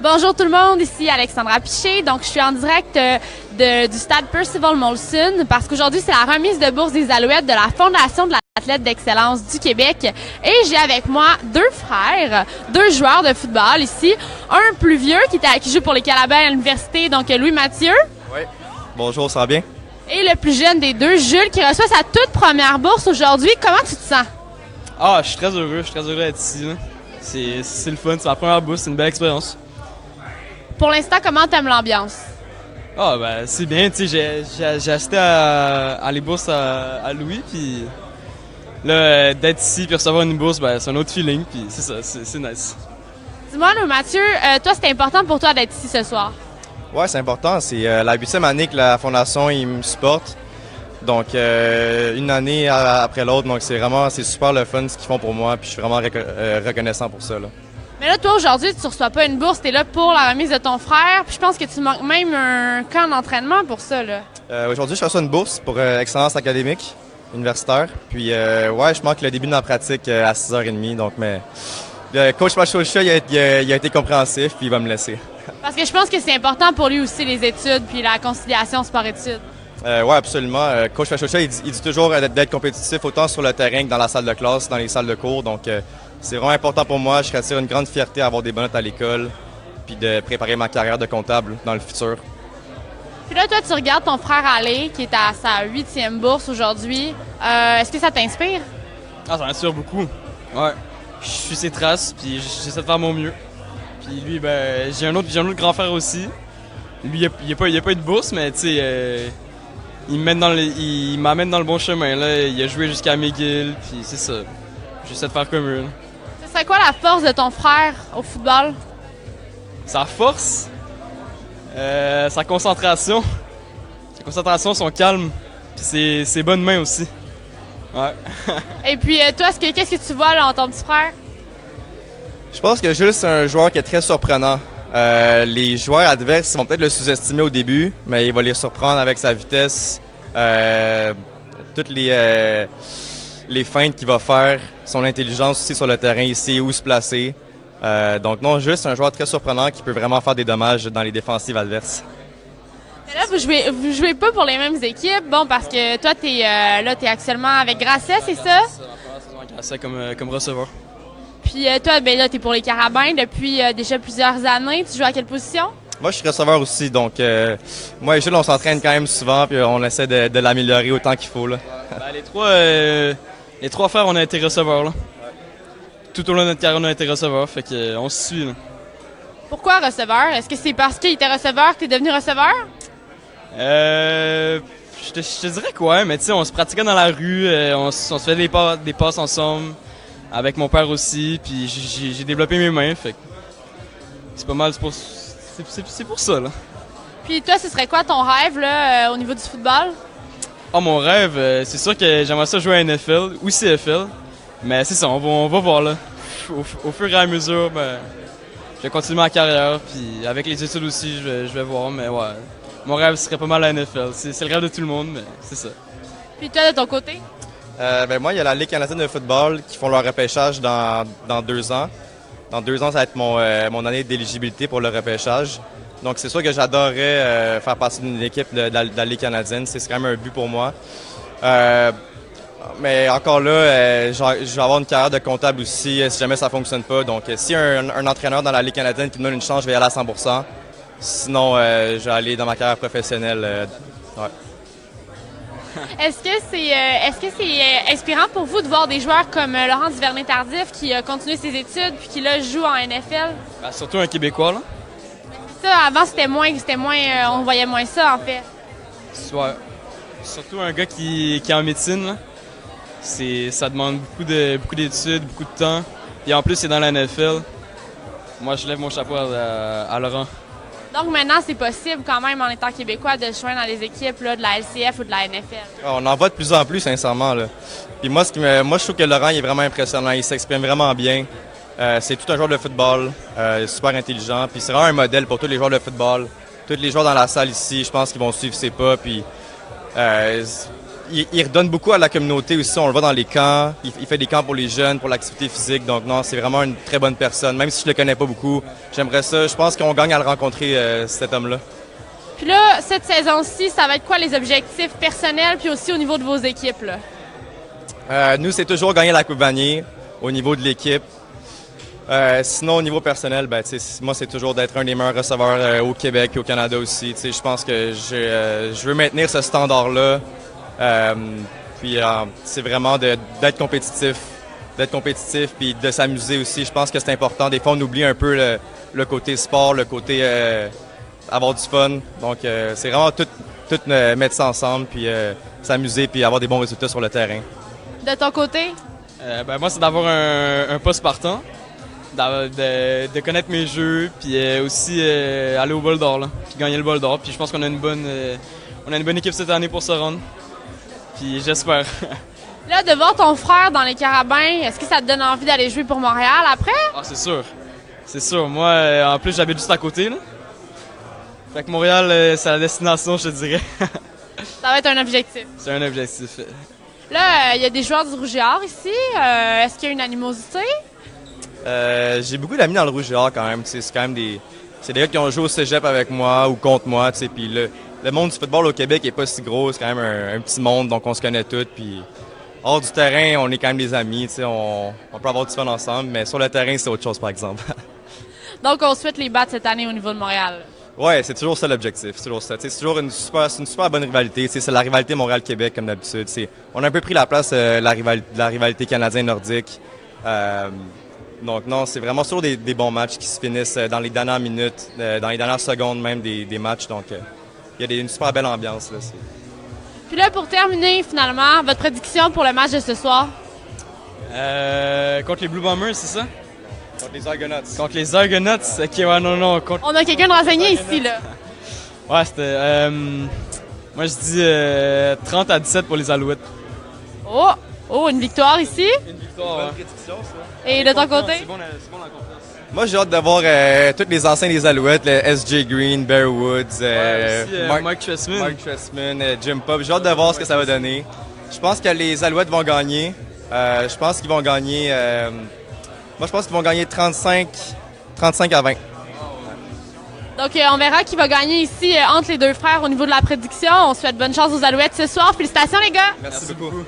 Bonjour tout le monde, ici Alexandra Piché. Donc, je suis en direct du stade Percival Molson parce qu'aujourd'hui, c'est la remise de bourse des Alouettes de la Fondation de l'athlète d'excellence du Québec. Et j'ai avec moi deux frères, deux joueurs de football ici. Un plus vieux qui joue pour les Carabins à l'université, donc Louis-Mathieu. Oui. Bonjour, ça va bien? Et le plus jeune des deux, Jules, qui reçoit sa toute première bourse aujourd'hui. Comment tu te sens? Je suis très heureux d'être ici. Là. C'est le fun, c'est ma première bourse, c'est une belle expérience. Pour l'instant, comment t'aimes l'ambiance? C'est bien, tu sais, j'ai assisté à les bourses à Louis, puis là, d'être ici puis recevoir une bourse, c'est un autre feeling, puis c'est ça, c'est nice. Dis-moi, Mathieu, toi, c'était important pour toi d'être ici ce soir? Oui, c'est important. C'est la 8e année que la Fondation me supporte. Donc, une année après l'autre, donc c'est super le fun ce qu'ils font pour moi, puis je suis vraiment reconnaissant pour ça, là. Mais là, toi, aujourd'hui, tu ne reçois pas une bourse, tu es là pour la remise de ton frère, puis je pense que tu manques même un camp d'entraînement pour ça, là. Aujourd'hui, je reçois une bourse pour excellence académique universitaire. Puis, je manque le début de ma pratique à 6h30, donc, mais le coach Machocha, il a été compréhensif, puis il va me laisser. Parce que je pense que c'est important pour lui aussi, les études, puis la conciliation sport-études. Oui, absolument. Coach Machocha, il dit toujours d'être compétitif autant sur le terrain que dans la salle de classe, dans les salles de cours, donc c'est vraiment important pour moi. Je retire une grande fierté à avoir des bonnes notes à l'école puis de préparer ma carrière de comptable dans le futur. Puis là, toi, tu regardes ton frère aller, qui est à sa 8e bourse aujourd'hui. Est-ce que ça t'inspire? Ça m'inspire beaucoup. Ouais. Je suis ses traces, puis j'essaie de faire mon mieux. Puis lui, j'ai un autre grand frère aussi. Lui, il n'a pas eu de bourse, mais tu sais, il m'amène dans le bon chemin. Là. Il a joué jusqu'à McGill, puis c'est ça. J'essaie de faire comme eux. Ce serait quoi la force de ton frère au football? Sa force? Sa concentration. Son calme. Puis ses bonnes mains aussi. Ouais. Et puis toi, qu'est-ce que tu vois là en ton petit frère? Je pense que Jules, c'est un joueur qui est très surprenant. Les joueurs adverses vont peut-être le sous-estimer au début, mais il va les surprendre avec sa vitesse. Toutes les feintes qu'il va faire, son intelligence aussi sur le terrain, il sait où se placer. Donc non, Jules, c'est un joueur très surprenant qui peut vraiment faire des dommages dans les défensives adverses. Mais là, vous jouez pas pour les mêmes équipes, parce que toi, t'es actuellement avec Grasset, c'est ça? Grasset comme receveur. Puis toi, là, t'es pour les Carabins depuis déjà plusieurs années. Tu joues à quelle position? Moi, je suis receveur aussi, donc moi et Jules, on s'entraîne quand même souvent, puis on essaie de l'améliorer autant qu'il faut, là. Les trois frères, on a été receveurs, là. Tout au long de notre carrière, on a été receveurs, fait qu'on se suit, là. Pourquoi receveur? Est-ce que c'est parce qu'il était receveur que t'es devenu receveur? Je te dirais quoi, mais tu sais, on se pratiquait dans la rue, on se fait des passes ensemble, avec mon père aussi, puis j'ai développé mes mains, fait que c'est pas mal, c'est pour ça, là. Puis toi, ce serait quoi ton rêve, là, au niveau du football? Mon rêve, c'est sûr que j'aimerais ça jouer à NFL ou CFL, mais c'est ça, on va voir, là. Au fur et à mesure, je vais continuer ma carrière, puis avec les études aussi, je vais voir, mais ouais. Mon rêve serait pas mal la NFL. C'est le rêve de tout le monde, mais c'est ça. Puis toi, de ton côté? Moi, il y a la Ligue canadienne de football qui font leur repêchage dans 2 ans. Dans 2 ans, ça va être mon année d'éligibilité pour le repêchage. Donc, c'est sûr que j'adorerais faire partie d'une équipe de la Ligue canadienne. C'est quand même un but pour moi. Mais encore là, je vais avoir une carrière de comptable aussi si jamais ça ne fonctionne pas. Donc, si un entraîneur dans la Ligue canadienne qui me donne une chance, je vais y aller à 100%. Sinon, je vais aller dans ma carrière professionnelle. Ouais. Est-ce que c'est inspirant pour vous de voir des joueurs comme Laurent Duvernay-Tardif qui a continué ses études puis qui là joue en NFL? Surtout un Québécois, là. Ça, avant, c'était moins, on voyait moins ça, en fait. Ouais. Surtout un gars qui est en médecine, là. Ça demande beaucoup d'études, beaucoup de temps. Et en plus, c'est dans la NFL. Moi, je lève mon chapeau à Laurent. Donc maintenant, c'est possible quand même, en étant québécois, de se joindre dans les équipes là, de la LCF ou de la NFL. On en voit de plus en plus, sincèrement, là. Puis moi, je trouve que Laurent il est vraiment impressionnant. Il s'exprime vraiment bien. C'est tout un joueur de football, super intelligent. Puis c'est vraiment un modèle pour tous les joueurs de football. Tous les joueurs dans la salle ici, je pense qu'ils vont suivre ses pas. Puis il redonne beaucoup à la communauté aussi. On le voit dans les camps. Il fait des camps pour les jeunes, pour l'activité physique. Donc non, c'est vraiment une très bonne personne. Même si je le connais pas beaucoup, j'aimerais ça. Je pense qu'on gagne à le rencontrer, cet homme-là. Puis là, cette saison-ci, ça va être quoi les objectifs personnels puis aussi au niveau de vos équipes, là? Nous, c'est toujours gagner la Coupe Vanier au niveau de l'équipe. Sinon, au niveau personnel, moi, c'est toujours d'être un des meilleurs receveurs au Québec et au Canada aussi. Je pense que je veux maintenir ce standard-là. Puis c'est vraiment d'être compétitif puis de s'amuser aussi. Je pense que c'est important. Des fois, on oublie un peu le côté sport, le côté avoir du fun. Donc, c'est vraiment tout mettre ça ensemble puis s'amuser puis avoir des bons résultats sur le terrain. De ton côté? Moi, c'est d'avoir un poste partant, de connaître mes jeux, puis aussi aller au bol d'or, là, puis gagner le bol d'or. Puis je pense qu'on a une bonne équipe cette année pour se rendre. Puis j'espère. Là, de voir ton frère dans les Carabins, est-ce que ça te donne envie d'aller jouer pour Montréal après? Ah, c'est sûr. C'est sûr. Moi, en plus, j'habite juste à côté, là. Fait que Montréal, c'est la destination, je te dirais. Ça va être un objectif. C'est un objectif. Là, il y a des joueurs du Rouge et Or ici. Est-ce qu'il y a une animosité? J'ai beaucoup d'amis dans le Rouge et Or quand même. C'est quand même c'est des gars qui ont joué au cégep avec moi ou contre moi. Puis le monde du football au Québec est pas si gros. C'est quand même un petit monde, donc on se connaît tous. Puis hors du terrain, on est quand même des amis. On peut avoir du fun ensemble, mais sur le terrain, c'est autre chose, par exemple. Donc, on souhaite les battre cette année au niveau de Montréal. Ouais, c'est toujours ça l'objectif. C'est toujours ça. C'est toujours une super bonne rivalité. C'est la rivalité Montréal-Québec, comme d'habitude. On a un peu pris la place de la rivalité canadienne-nordique. Donc non, c'est vraiment toujours des bons matchs qui se finissent dans les dernières minutes, dans les dernières secondes même des matchs. Donc il y a une super belle ambiance. Là. Puis là, pour terminer, finalement, votre prédiction pour le match de ce soir? Contre les Blue Bombers, c'est ça? Contre les Argonauts. Contre les Argonauts? Ok, ouais, non. On a quelqu'un de renseigné ici, là. Ouais, c'était... moi, je dis 30-17 pour les Alouettes. Oh, une victoire ici. Une victoire, bonne prédiction, ça. Et de ton côté? C'est bon la confiance. Moi, j'ai hâte de voir tous les anciens des Alouettes, le S.J. Green, Bear Woods, Mike Trestman, Jim Pop. J'ai hâte de voir ce que ça va donner. Je pense que les Alouettes vont gagner. Je pense qu'ils vont gagner... moi, je pense qu'ils vont gagner 35 à 20. Donc, on verra qui va gagner ici entre les deux frères au niveau de la prédiction. On souhaite bonne chance aux Alouettes ce soir. Félicitations, les gars! Merci beaucoup.